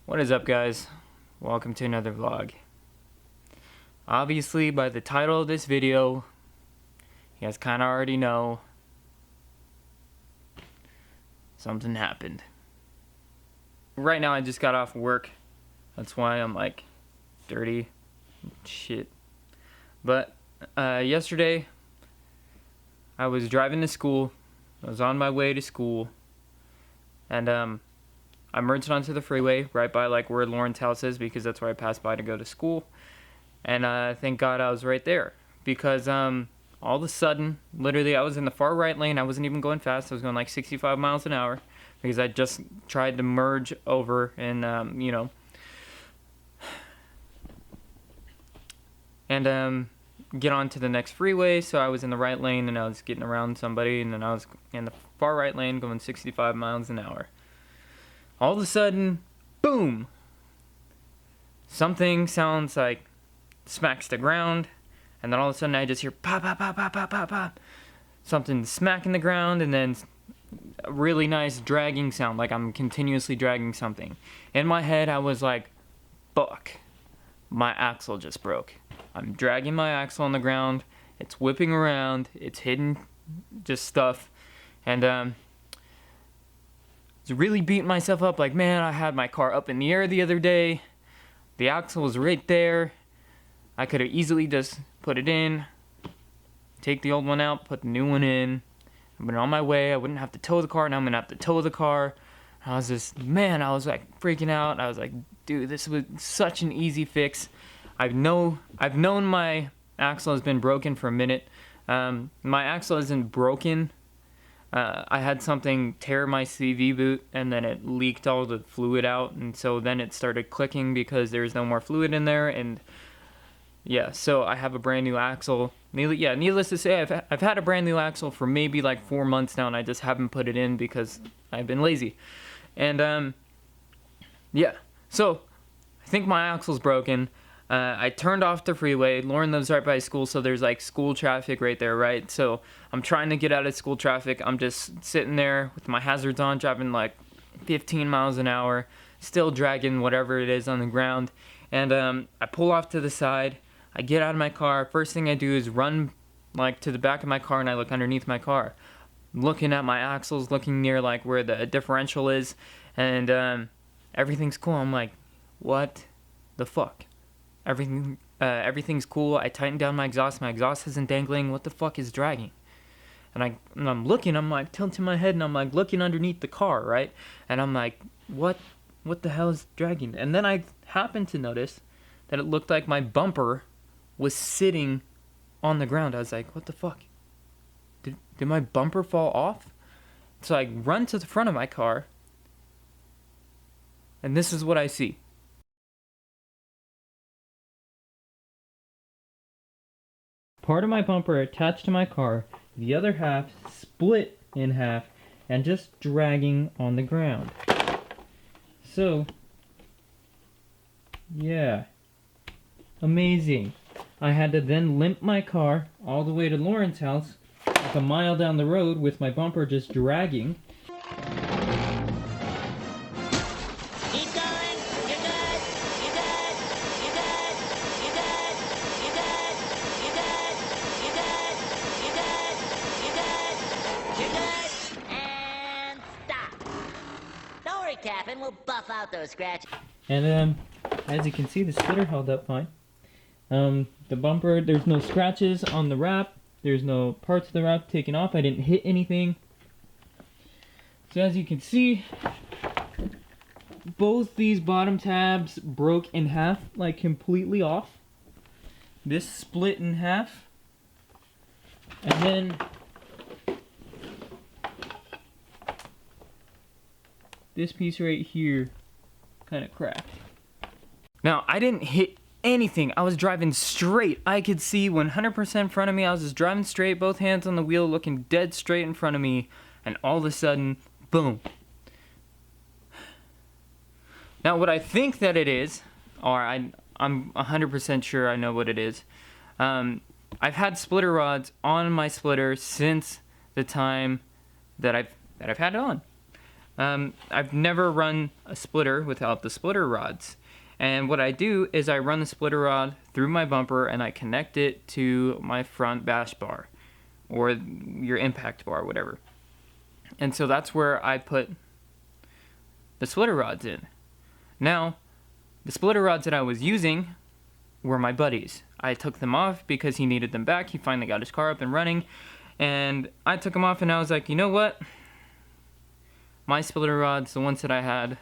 What is up, guys? Welcome to another vlog. Obviously, by the title of this video, you guys kind of already know something happened. Right now, I just got off work. That's why I'm like dirty shit. But yesterday, I was driving to school. I was on my way to school, and I merged onto the freeway right by like where Lauren's house is, because that's where I passed by to go to school. And thank God I was right there, because all of a sudden, literally, I was in the far right lane. I wasn't even going fast. I was going like 65 miles an hour because I just tried to merge over and get onto the next freeway. So I was in the right lane and I was getting around somebody, and then I was in the far right lane going 65 miles an hour. All of a sudden, boom! Something sounds like smacks the ground, and then all of a sudden I just hear pop, pop, pop, pop, pop, pop, pop. Something smacking the ground, and then a really nice dragging sound, like I'm continuously dragging something. In my head, I was like, fuck, my axle just broke. I'm dragging my axle on the ground, it's whipping around, it's hitting just stuff, and really beating myself up like, man, I had my car up in the air the other day. The axle was right there. I could have easily just put it in, take the old one out, put the new one in. I've been on my way. I wouldn't have to tow the car. Now I'm going to have to tow the car. I was just, man, I was like freaking out. I was like, dude, this was such an easy fix. I've known my axle has been broken for a minute. My axle isn't broken. I had something tear my CV boot, and then it leaked all the fluid out, and so then it started clicking because there's no more fluid in there, and yeah, so I have a brand new axle. Needless to say, I've had a brand new axle for maybe like 4 months now, and I just haven't put it in because I've been lazy. And yeah, so I think my axle's broken. I turned off the freeway. Lauren lives right by school, so there's like school traffic right there, right? So I'm trying to get out of school traffic. I'm just sitting there with my hazards on, driving like 15 miles an hour, still dragging whatever it is on the ground. And I pull off to the side. I get out of my car. First thing I do is run like to the back of my car, and I look underneath my car, looking at my axles, looking near like where the differential is, and everything's cool. I'm like, what the fuck? Everything's cool. I tightened down my exhaust. My exhaust isn't dangling. What the fuck is dragging? And I'm looking. I'm like tilting my head, and I'm like looking underneath the car, right? And I'm like, what the hell is dragging? And then I happened to notice that it looked like my bumper was sitting on the ground. I was like, what the fuck? Did my bumper fall off? So I run to the front of my car, and this is what I see. Part of my bumper attached to my car, the other half split in half and just dragging on the ground. So, yeah, amazing. I had to then limp my car all the way to Lauren's house, like a mile down the road, with my bumper just dragging. Captain, we'll buff out those scratches. And as you can see, the splitter held up fine. The bumper, there's no scratches on the wrap. There's no parts of the wrap taken off. I didn't hit anything. So as you can see, both these bottom tabs broke in half, like completely off. This split in half. And then this piece right here kind of cracked. Now, I didn't hit anything. I was driving straight. I could see 100% in front of me. I was just driving straight, both hands on the wheel, looking dead straight in front of me, and all of a sudden, boom. Now, what I think that it is, or I'm 100% sure I know what it is. I've had splitter rods on my splitter since the time that I've had it on. I've never run a splitter without the splitter rods. And what I do is I run the splitter rod through my bumper and I connect it to my front bash bar or your impact bar, whatever. And so that's where I put the splitter rods in. Now, the splitter rods that I was using were my buddy's. I took them off because he needed them back. He finally got his car up and running. And I took them off and I was like, you know what? My splitter rods, the ones that I had,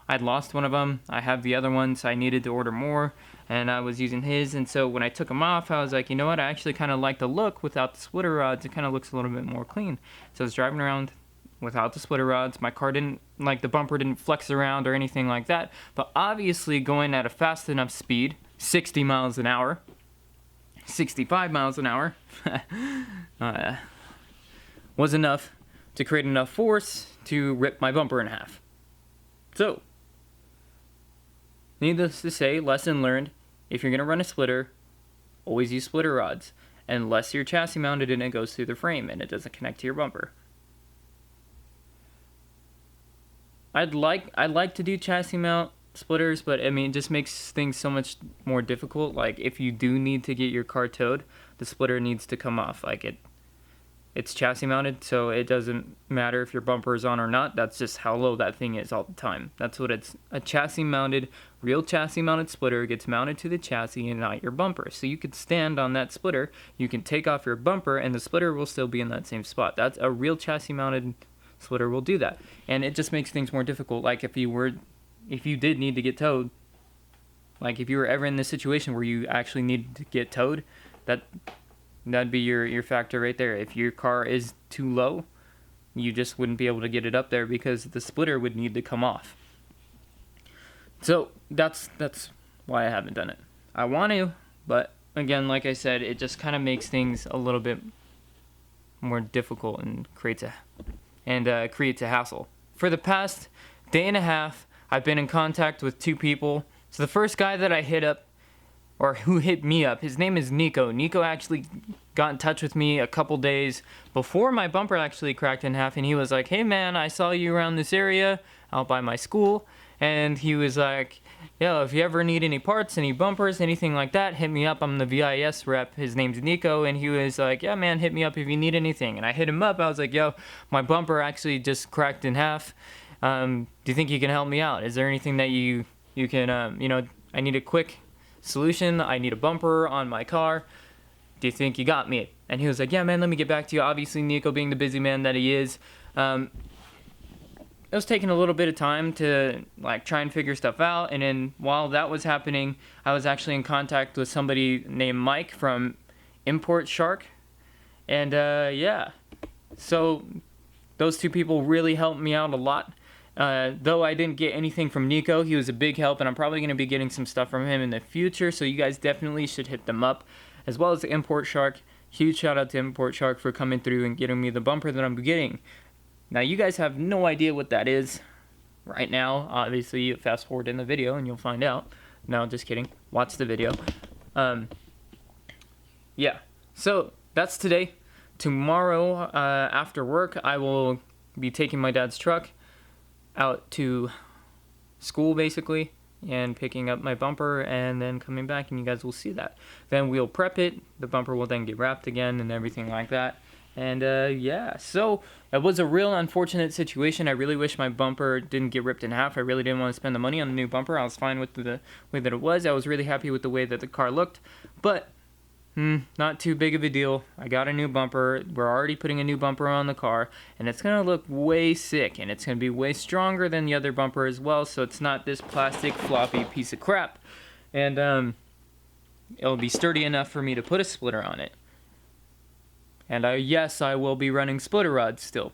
I'd lost one of them. I have the other ones. I needed to order more, and I was using his. And so when I took them off, I was like, you know what? I actually kind of like the look without the splitter rods. It kind of looks a little bit more clean. So I was driving around without the splitter rods. My car didn't, like, the bumper didn't flex around or anything like that. But obviously going at a fast enough speed, 60 miles an hour, 65 miles an hour, was enough to create enough force to rip my bumper in half. So, needless to say, lesson learned, if you're going to run a splitter, always use splitter rods, unless you're chassis mounted and it goes through the frame and it doesn't connect to your bumper. I'd like to do chassis mount splitters, but I mean, it just makes things so much more difficult. Like, if you do need to get your car towed, the splitter needs to come off. Like, it's chassis mounted, so it doesn't matter if your bumper is on or not. That's just how low that thing is all the time. That's what it's. A chassis mounted, real chassis mounted splitter gets mounted to the chassis and not your bumper. So you could stand on that splitter, you can take off your bumper, and the splitter will still be in that same spot. That's a real chassis mounted splitter will do that. And it just makes things more difficult. Like, if you did need to get towed, like if you were ever in this situation where you actually needed to get towed, that'd be your factor right there. If your car is too low, you just wouldn't be able to get it up there because the splitter would need to come off. So that's why I haven't done it. I want to, but again, like I said, it just kind of makes things a little bit more difficult and creates a hassle. For the past day and a half, I've been in contact with two people. So the first guy that I hit up, or who hit me up, his name is Nico. Nico actually got in touch with me a couple days before my bumper actually cracked in half, and he was like, hey man, I saw you around this area out by my school, and he was like, yo, if you ever need any parts, any bumpers, anything like that, hit me up. I'm the VIS rep. His name's Nico, and he was like, yeah man, hit me up if you need anything. And I hit him up. I was like, yo, my bumper actually just cracked in half. Do you think you can help me out? Is there anything that you can, I need a quick solution. I need a bumper on my car. Do you think you got me? And he was like, yeah man, let me get back to you. Obviously Nico, being the busy man that he is, it was taking a little bit of time to like try and figure stuff out. And then while that was happening, I was actually in contact with somebody named Mike from importshark. And yeah, so those two people really helped me out a lot. Though I didn't get anything from Nico, he was a big help, and I'm probably going to be getting some stuff from him in the future, so you guys definitely should hit them up, as well as importshark. Huge shout out to importshark for coming through and getting me the bumper that I'm getting. Now, you guys have no idea what that is right now. Obviously, you fast forward in the video and you'll find out. No, just kidding. Watch the video. Yeah, so that's today. Tomorrow, after work, I will be taking my dad's truck out to school, basically, and picking up my bumper and then coming back, and you guys will see that. Then we'll prep it. The bumper will then get wrapped again and everything like that. And yeah, so it was a real unfortunate situation. I really wish my bumper didn't get ripped in half. I really didn't want to spend the money on the new bumper. I was fine with the way that it was. I was really happy with the way that the car looked, but not too big of a deal. I got a new bumper. We're already putting a new bumper on the car, and it's going to look way sick, and it's going to be way stronger than the other bumper as well, so it's not this plastic floppy piece of crap. And it'll be sturdy enough for me to put a splitter on it. And yes, I will be running splitter rods still.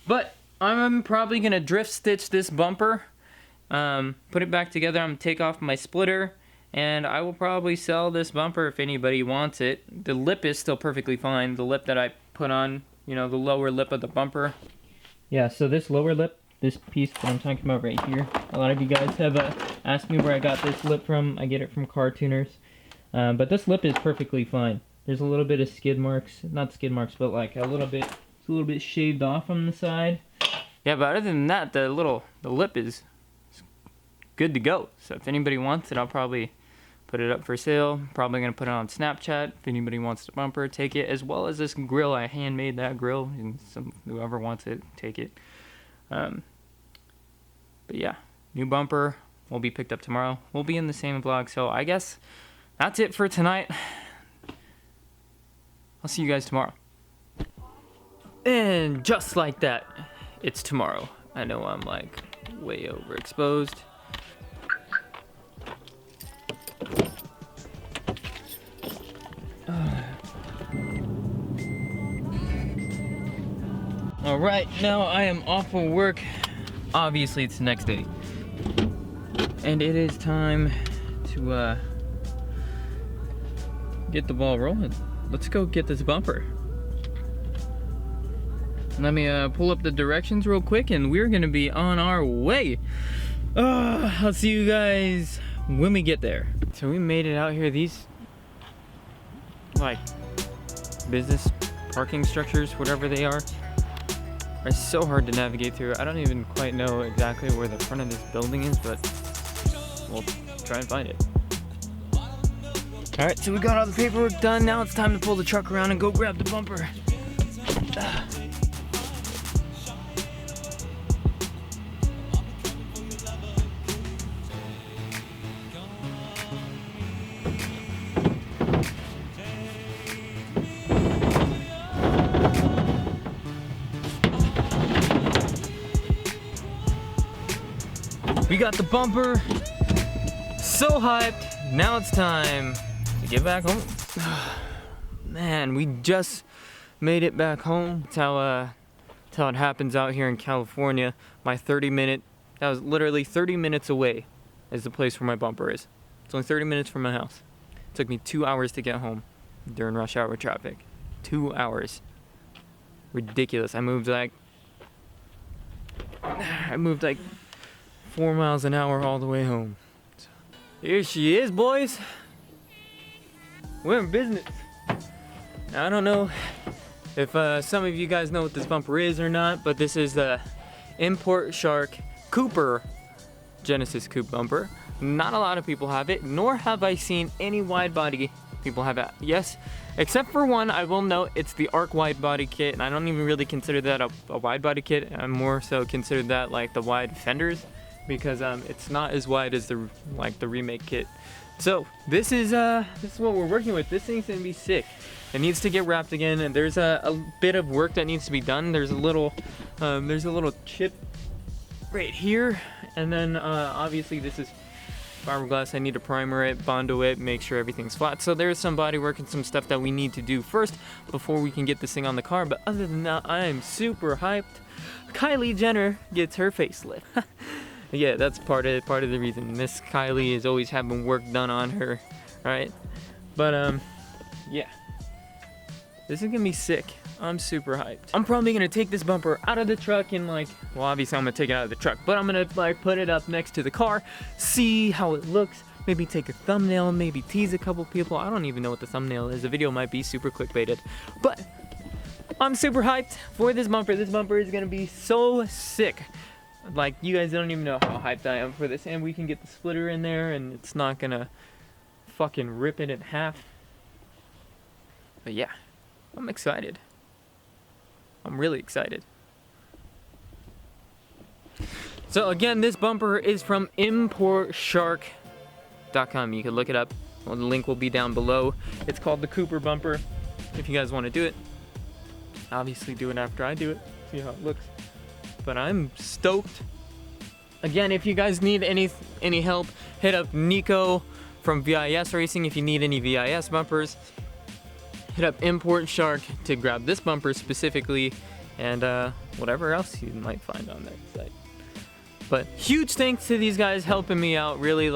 But I'm probably going to drift stitch this bumper, put it back together. I'm going to take off my splitter, and I will probably sell this bumper if anybody wants it. The lip is still perfectly fine. The lip that I put on, the lower lip of the bumper. Yeah, so this lower lip, this piece that I'm talking about right here, a lot of you guys have asked me where I got this lip from. I get it from KharTunerz. But this lip is perfectly fine. There's a little bit of skid marks, not skid marks, but like a little bit It's a little bit shaved off on the side. Yeah, but other than that, the lip is good to go. So if anybody wants it, I'll probably put it up for sale. Probably gonna put it on Snapchat. If anybody wants the bumper, take it. As well as this grill, I handmade that grill, and whoever wants it, take it. But yeah, new bumper will be picked up tomorrow. We'll be in the same vlog. So I guess that's it for tonight. I'll see you guys tomorrow. And just like that, it's tomorrow. I know I'm like way overexposed. Alright, now I am off of work. Obviously it's the next day. And it is time to get the ball rolling. Let's go get this bumper. Let me pull up the directions real quick and we're gonna be on our way. I'll see you guys when we get there. So we made it out here. These like business parking structures, whatever they are so hard to navigate through. I don't even quite know exactly where the front of this building is, but we'll try and find it. Alright, so we got all the paperwork done. Now it's time to pull the truck around and go grab the bumper. We got the bumper. So hyped. Now it's time to get back home. Man, we just made it back home. That's how it happens out here in California. My 30-minute, that was literally 30 minutes away is the place where my bumper is. It's only 30 minutes from my house. It took me 2 hours to get home during rush hour traffic. 2 hours. Ridiculous. I moved like 4 miles an hour all the way home. So, here she is, boys. We're in business. Now, I don't know if some of you guys know what this bumper is or not, but this is the importshark Cooper Genesis Coupe bumper. Not a lot of people have it, nor have I seen any wide body people have it. Yes, except for one, I will note it's the ARC wide body kit, and I don't even really consider that a wide body kit. I more so consider that like the wide fenders, because it's not as wide as the remake kit. So this is what we're working with. This thing's gonna be sick. It needs to get wrapped again, and there's a bit of work that needs to be done. There's a little chip right here, and then obviously this is fiberglass. I need to primer it, bondo it, make sure everything's flat. So there's some body work and some stuff that we need to do first before we can get this thing on the car. But other than that, I am super hyped. Kylie Jenner gets her facelift. Yeah, that's part of the reason. Miss Kylie is always having work done on her, right? But yeah, this is gonna be sick. I'm super hyped. I'm probably gonna take this bumper out of the truck and well, obviously I'm gonna take it out of the truck, but I'm gonna put it up next to the car, see how it looks, maybe take a thumbnail, maybe tease a couple people. I don't even know what the thumbnail is. The video might be super clickbaited, but I'm super hyped for this bumper. This bumper is gonna be so sick. Like, you guys don't even know how hyped I am for this, and we can get the splitter in there and it's not gonna fucking rip it in half. But yeah, I'm excited. I'm really excited. So again, this bumper is from importshark.com. You can look it up. Well, the link will be down below. It's called the Cooper bumper. If you guys want to do it, obviously do it after I do it. See how it looks. But I'm stoked. Again, if you guys need any help, hit up Nico from VIS Racing if you need any VIS bumpers. Hit up importshark to grab this bumper specifically, and whatever else you might find on their site. But huge thanks to these guys helping me out. Really,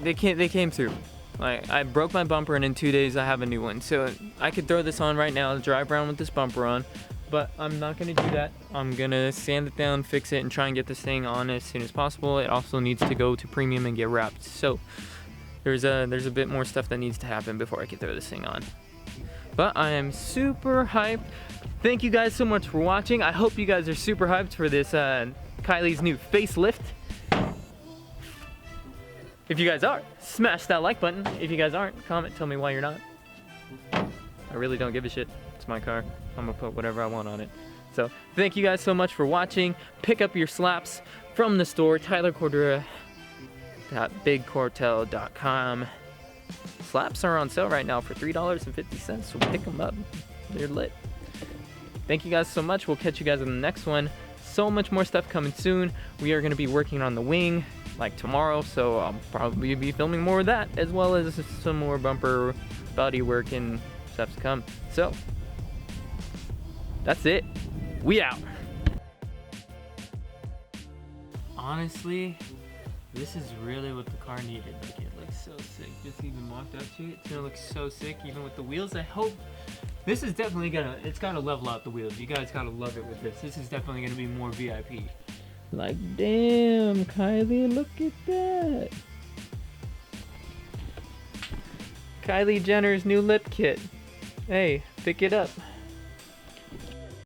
they came through. I broke my bumper, and in 2 days I have a new one. So I could throw this on right now, drive around with this bumper on, but I'm not gonna do that. I'm gonna sand it down, fix it, and try and get this thing on as soon as possible. It also needs to go to premium and get wrapped. So there's a bit more stuff that needs to happen before I can throw this thing on. But I am super hyped. Thank you guys so much for watching. I hope you guys are super hyped for this Kylie's new facelift. If you guys are, smash that like button. If you guys aren't, comment, tell me why you're not. I really don't give a shit. It's my car. I'm gonna put whatever I want on it. So thank you guys so much for watching. Pick up your slaps from the store, tylercordura.bigcortel.com. Slaps are on sale right now for $3.50, so pick them up. They're lit. Thank you guys so much. We'll catch you guys in the next one. So much more stuff coming soon. We are going to be working on the wing like tomorrow, so I'll probably be filming more of that, as well as some more bumper body work and stuff to come. So that's it. We out. Honestly, this is really what the car needed. Like, it looks so sick. Just even walked up to it. It's gonna look so sick, even with the wheels. I hope this is definitely it's gotta level out the wheels. You guys gotta love it with this. This is definitely gonna be more VIP. Like, damn, Kylie, look at that. Kylie Jenner's new lip kit. Hey, pick it up.